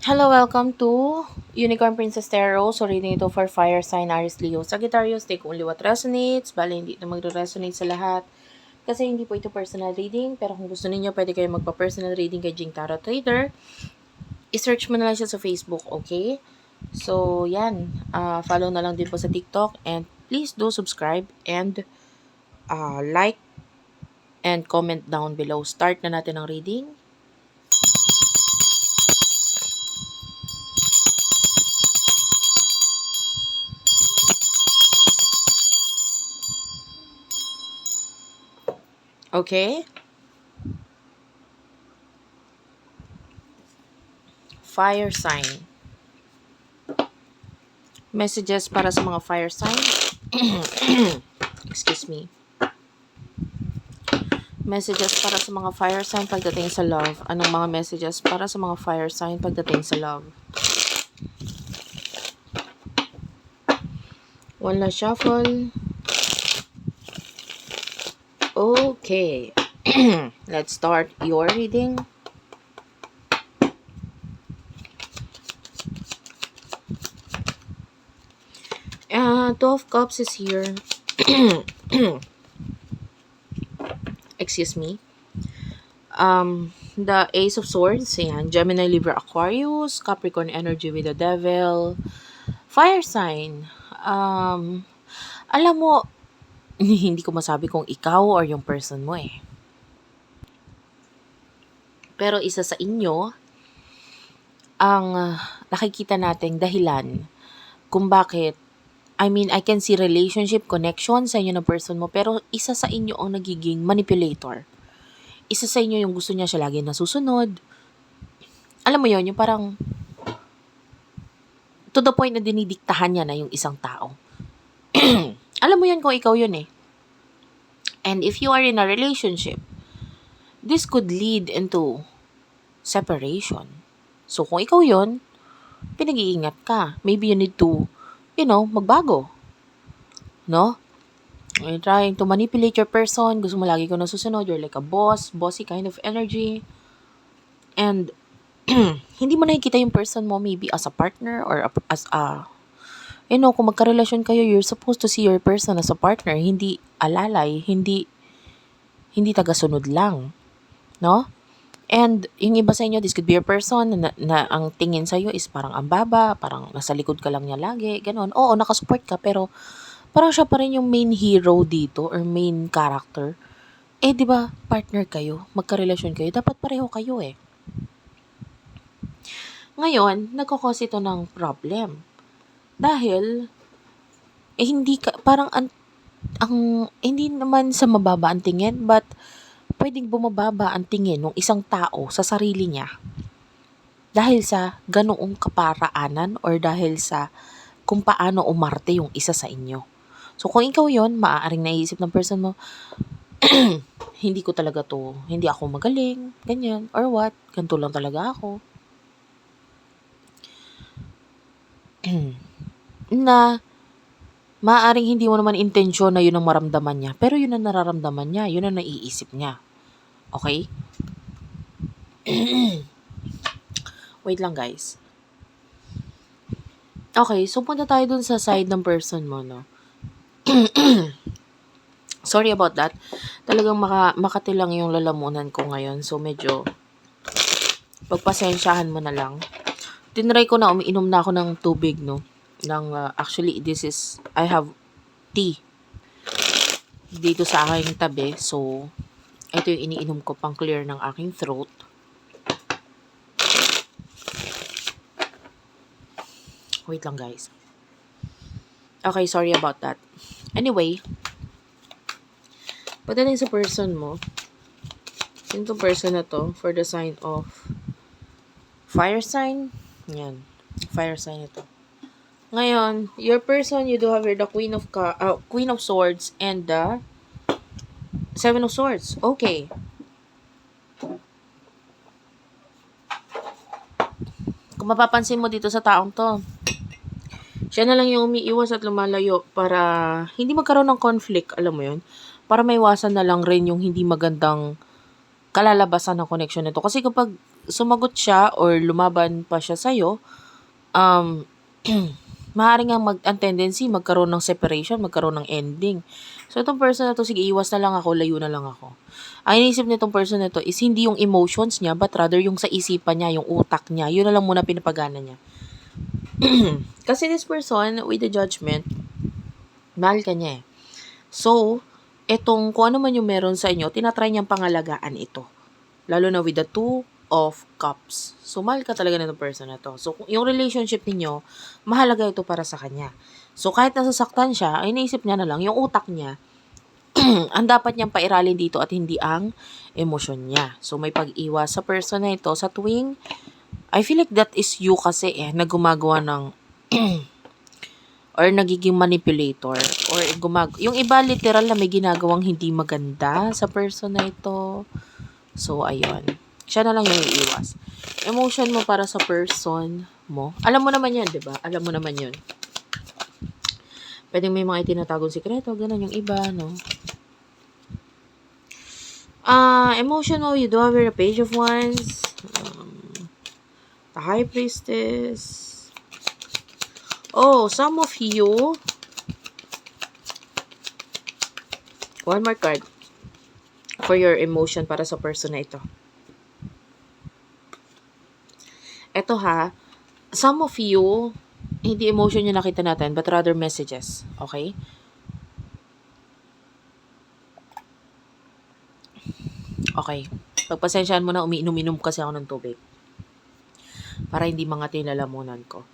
Hello, welcome to Unicorn Princess Tarot. So, reading ito for Fire Sign, Aries, Leo, Sagittarius. Take only what resonates. Bale, hindi ito magre-resonate sa lahat. Kasi hindi po ito personal reading. Pero kung gusto niyo, pwede kayo magpa-personal reading kay Jing Tarot Trader. I-search mo na lang siya sa Facebook, okay? So, yan. Follow na lang din po sa TikTok. And please do subscribe and like and comment down below. Start na natin ang reading. Okay? Fire sign. Messages para sa mga fire sign. Excuse me. Messages para sa mga fire sign pagdating sa love. Anong mga messages para sa mga fire sign pagdating sa love? One last shuffle. Okay. Let's start your reading. Two of Cups is here. Excuse me. The Ace of Swords, ayan, Gemini, Libra, Aquarius, Capricorn energy with the Devil, fire sign. Alam mo, hindi ko masabi kung ikaw or yung person mo eh. Pero isa sa inyo ang nakikita nating dahilan kung bakit, I can see relationship, connection sa inyo ng person mo, pero isa sa inyo ang nagiging manipulator. Isa sa inyo yung gusto niya siya lagi nasusunod. Alam mo yon, yung parang to the point na dinidiktahan niya na yung isang tao. Alam mo yon kung ikaw yun eh. And if you are in a relationship, this could lead into separation. So kung ikaw yun, pinag-iingat ka. Maybe you need to, magbago. No? You're trying to manipulate your person. Gusto mo lagi ko nasusunod. You're like a bossy kind of energy. And hindi mo nakikita yung person mo maybe as a partner or as a, kung magkarelasyon kayo, you're supposed to see your person as a partner. Hindi alalay, hindi tagasunod lang. No? And yung iba sa inyo, this could be a person na ang tingin sa'yo is parang ang baba, parang nasa likod ka lang niya lagi, ganon. Oo, nakasupport ka, pero parang siya pa rin yung main hero dito or main character. Eh, di ba, partner kayo, magkarelasyon kayo, dapat pareho kayo eh. Ngayon, nagkakos ito ng problem. Dahil, hindi ka, parang hindi naman sa mababa ang tingin, but pwedeng bumababa ang tingin ng isang tao sa sarili niya. Dahil sa ganoong kaparaanan or dahil sa kung paano umarte yung isa sa inyo. So, kung ikaw yon, maaaring naisip ng person mo, hindi ko talaga to, hindi ako magaling, ganyan, or what, ganito lang talaga ako. Na, maaaring hindi mo naman intensyon na yun ang maramdaman niya, pero yun ang nararamdaman niya, yun ang naiisip niya. Okay? Wait lang guys. Okay, so punta tayo dun sa side ng person mo, no? Sorry about that. Talagang makatilang yung lalamunan ko ngayon. So, medyo pagpasensyahan mo na lang. Tinry ko na, umiinom na ako ng tubig, no? Actually, I have tea dito sa aking tabi. So, ito yung iniinom ko pang clear ng aking throat. Wait lang, guys. Okay, sorry about that. Anyway, pagdating sa person mo, sino tong person na to for the sign of fire sign? Yan. Fire sign ito. Ngayon, your person, you do have the Queen of Swords and the Seven of Swords. Okay. Kung mapapansin mo dito sa taong to, siya na lang yung umiiwas at lumalayo para hindi magkaroon ng conflict, alam mo yun? Para maiwasan na lang rin yung hindi magandang kalalabasan ng connection nito. Kasi kapag sumagot siya or lumaban pa siya sa'yo, um, maaaring nga ang tendency magkaroon ng separation, magkaroon ng ending. So, itong person na 'to, sige iwas na lang ako, layo na lang ako. Ang iniisip nitong person na 'to is hindi yung emotions niya, but rather yung sa isipan niya, yung utak niya, yun na lang muna pinapagana niya. Kasi this person with the judgment, mahal ka niya eh. So, etong kung ano man yung meron sa inyo, tinatry niyang pangalagaan ito. Lalo na with the two of cups. So, mahal ka talaga ng person na to. So, yung relationship ninyo, mahalaga ito para sa kanya. So, kahit nasasaktan siya, ay naisip niya na lang, yung utak niya, ang dapat niyang pairalin dito at hindi ang emosyon niya. So, may pag-iwas sa person na ito sa tuwing, I feel like that is you kasi na gumagawa ng or nagiging manipulator or yung iba literal na may ginagawang hindi maganda sa person na ito. So, ayun. Siya na lang yung iiwas. Emotion mo para sa person mo. Alam mo naman yan, di ba? Alam mo naman yun. Pwedeng may mga itinatagong sikreto, ganun yung iba, no? Emotion mo, you do have your Page of Wands, the High Priestess. Oh, some of you, one more card for your emotion para sa person na ito. Ito ha, some of you, hindi emotion yung nakita natin, but rather messages. Okay? Okay. Pagpasensyaan mo na, umiinom-inom kasi ako ng tubig. Para hindi mga tinalamunan ko.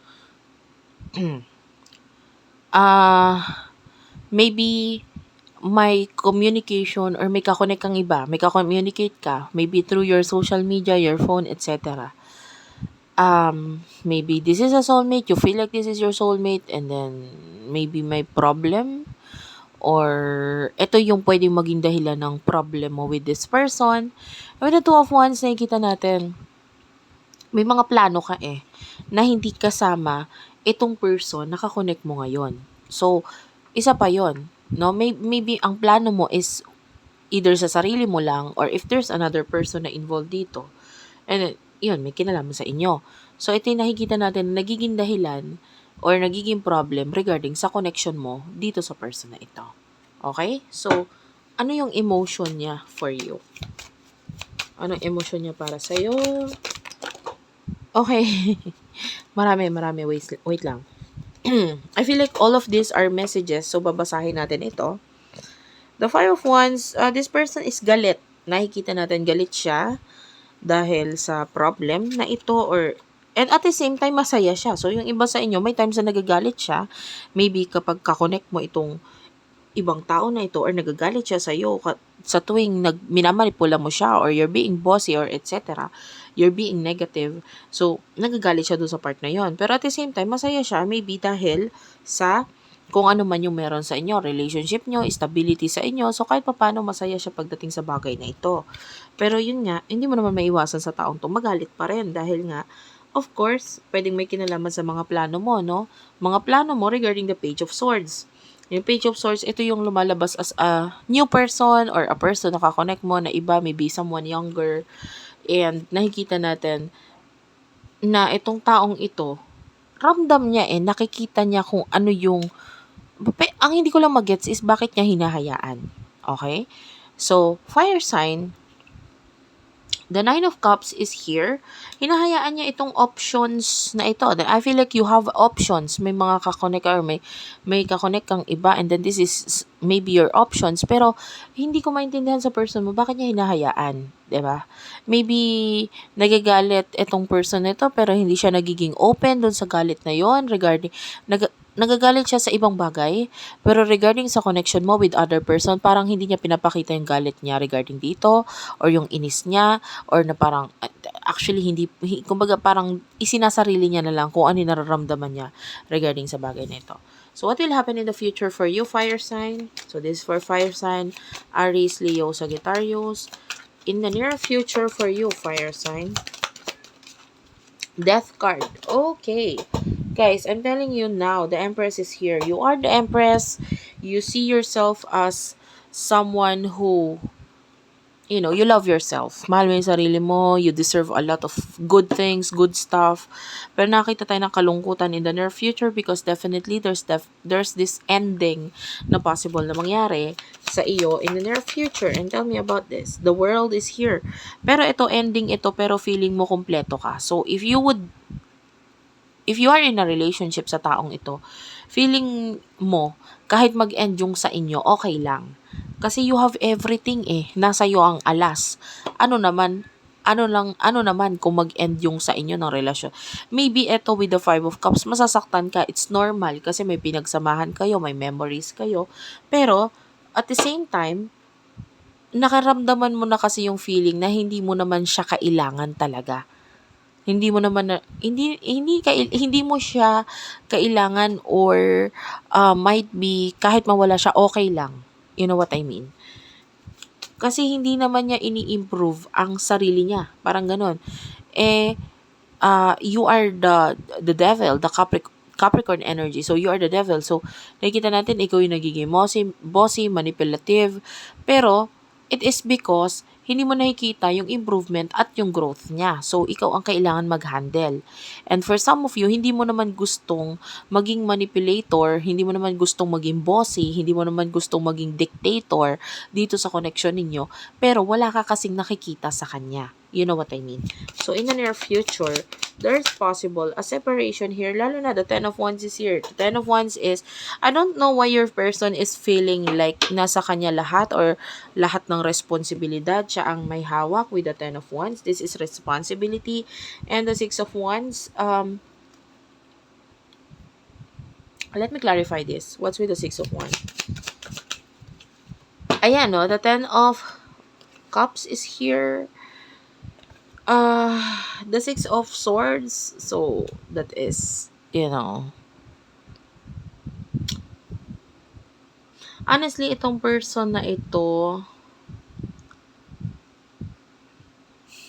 Maybe may communication or may kakonek kang iba. May kakommunicate ka. Maybe through your social media, your phone, etc. Maybe this is a soulmate, you feel like this is your soulmate, and then maybe may problem, or ito yung pwedeng maging dahilan ng problem mo with this person. With the Two of Wands, nakikita natin, may mga plano ka na hindi kasama itong person, nakakonect mo ngayon. So, isa pa yon, no? Maybe ang plano mo is either sa sarili mo lang, or if there's another person na involved dito, and yun, may kinalaman sa inyo. So, ito yung nakikita natin na nagiging dahilan or nagiging problem regarding sa connection mo dito sa person na ito. Okay? So, ano yung emotion niya for you? Anong emotion niya para sa'yo? Okay. marami. Wait lang. I feel like all of these are messages. So, babasahin natin ito. The Five of Wands, this person is galit. Nakikita natin galit siya dahil sa problem na ito, and at the same time masaya siya. So yung iba sa inyo, may times na nagagalit siya, maybe kapag ka-connect mo itong ibang tao na ito, or nagagalit siya sa iyo sa tuwing minamanipula mo siya, or you're being bossy, or etc. You're being negative. So nagagalit siya doon sa part na yon. Pero at the same time masaya siya, maybe dahil sa kung ano man yung meron sa inyo, relationship nyo, stability sa inyo. So, kahit paano masaya siya pagdating sa bagay na ito. Pero yun nga, hindi mo naman maiwasan sa taong to, magalit pa rin. Dahil nga, of course, pwedeng may kinalaman sa mga plano mo, no? Mga plano mo regarding the Page of Swords. Yung Page of Swords, ito yung lumalabas as a new person or a person na kakonect mo na iba, maybe someone younger. And nakikita natin na itong taong ito, ramdam niya nakikita niya kung ano yung ang hindi ko lang mag-gets is bakit niya hinahayaan. Okay? So, fire sign, the Nine of Cups is here. Hinahayaan niya itong options na ito. Then I feel like you have options. May mga kakonek or may kakonek kang iba, and then this is maybe your options. Pero, hindi ko maintindihan sa person mo, bakit niya hinahayaan? Diba? Maybe, nagagalit itong person na ito, pero hindi siya nagiging open dun sa galit na yon regarding, nagagalit siya sa ibang bagay, pero regarding sa connection mo with other person, parang hindi niya pinapakita yung galit niya regarding dito, or yung inis niya, or na parang, actually, kumbaga parang isinasarili niya na lang kung ano yung nararamdaman niya regarding sa bagay na ito. So, what will happen in the future for you, fire sign? So, this is for fire sign, Aries, Leo, Sagittarius. In the near future for you, fire sign, Death card. Okay. Guys, I'm telling you now, the Empress is here. You are the Empress. You see yourself as someone who, you love yourself. Mahal mo yung sarili mo. You deserve a lot of good things, good stuff. Pero nakita tayo ng kalungkutan in the near future because definitely there's this ending na possible na mangyari sa iyo in the near future. And tell me about this. The world is here. Pero ito, ending ito, pero feeling mo kompleto ka. So, if you are in a relationship sa taong ito, feeling mo, kahit mag-end yung sa inyo, okay lang. Kasi you have everything Nasa iyo ang alas. Ano naman kung mag-end yung sa inyo ng relasyon. Maybe eto with the 5 of Cups, masasaktan ka. It's normal kasi may pinagsamahan kayo, may memories kayo. Pero, at the same time, nakaramdaman mo na kasi yung feeling na hindi mo naman siya kailangan talaga. Hindi mo naman na, hindi mo siya kailangan or might be kahit mawala siya okay lang. You know what I mean? Kasi hindi naman niya ini-improve ang sarili niya. Parang ganun. You are the devil, the Capricorn energy. So, you are the devil. So, nakikita natin, ikaw yung nagiging bossy, manipulative. Pero, it is because hindi mo nakikita yung improvement at yung growth niya. So, ikaw ang kailangan mag-handle. And for some of you, hindi mo naman gustong maging manipulator, hindi mo naman gustong maging bossy, hindi mo naman gustong maging dictator dito sa connection ninyo, pero wala ka kasing nakikita sa kanya. You know what I mean? So, in the near future, there's possible a separation here, lalo na the 10 of Wands is here. The 10 of Wands is, I don't know why your person is feeling like nasa kanya lahat or lahat ng responsibilidad, siya ang may hawak with the 10 of Wands. This is responsibility. And the 6 of Wands, let me clarify this. What's with the 6 of Wands? Ayan, no? The 10 of Cups is here. The 6 of Swords. So, that is, honestly, itong person na ito,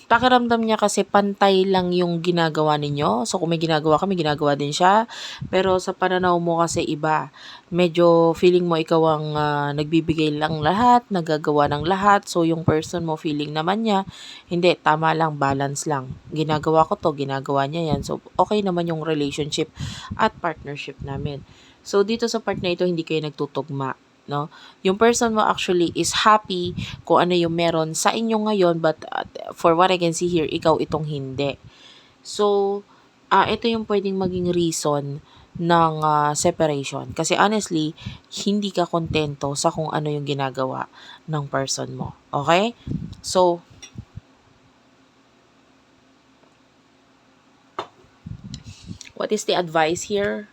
pakiramdam niya kasi pantay lang yung ginagawa ninyo. So, kung may ginagawa ka, may ginagawa din siya. Pero sa pananaw mo kasi iba. Medyo feeling mo ikaw ang nagbibigay lang lahat, nagagawa ng lahat. So, yung person mo, feeling naman niya, hindi, tama lang, balance lang. Ginagawa ko to, ginagawa niya yan. So, okay naman yung relationship at partnership namin. So, dito sa part na ito, hindi kayo nagtutugma. No? Yung person mo actually is happy kung ano yung meron sa inyo ngayon, but for what I can see here, ikaw itong hindi. So, ito yung pwedeng maging reason ng separation. Kasi honestly, hindi ka kontento sa kung ano yung ginagawa ng person mo. Okay? So, what is the advice here?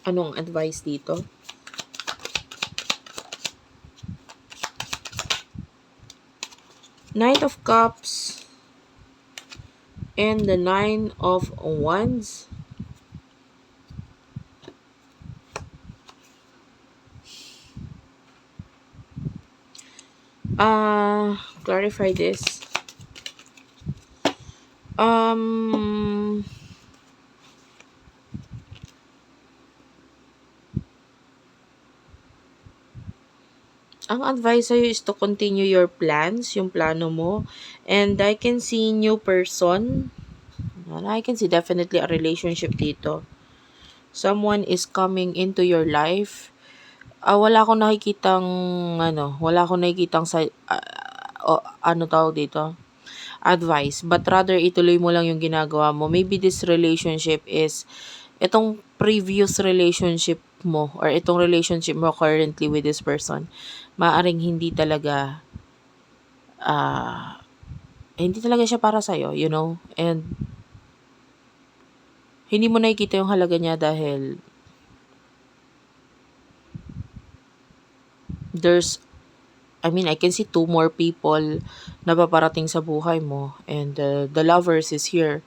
Anong advice dito? Knight of Cups and the 9 of Wands. Clarify this. Ang advice sa'yo is to continue your plans, yung plano mo. And I can see new person. I can see definitely a relationship dito. Someone is coming into your life. Wala akong nakikitang, tawag dito? Advice. But rather, ituloy mo lang yung ginagawa mo. Maybe this relationship is, itong previous relationship mo or itong relationship mo currently with this person, maaring hindi talaga siya para sa'yo, and hindi mo nakikita yung halaga niya dahil I can see 2 more people na paparating sa buhay mo, and the lovers is here.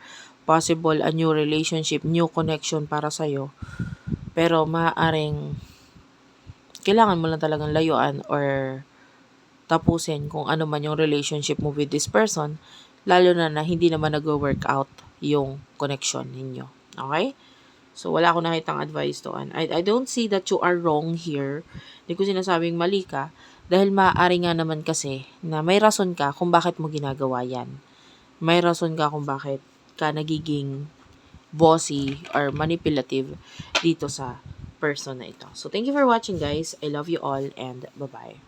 Possible a new relationship, new connection para sa'yo. Pero maaaring kailangan mo lang talagang layuan or tapusin kung ano man yung relationship mo with this person, lalo na hindi naman nag-work out yung connection ninyo. Okay? So, wala akong nakitang advice doon. I don't see that you are wrong here. Hindi ko sinasabing mali ka. Dahil maaari nga naman kasi na may rason ka kung bakit mo ginagawa yan. May rason ka kung bakit ka nagiging bossy or manipulative dito sa person na ito. So, thank you for watching, guys. I love you all and bye-bye.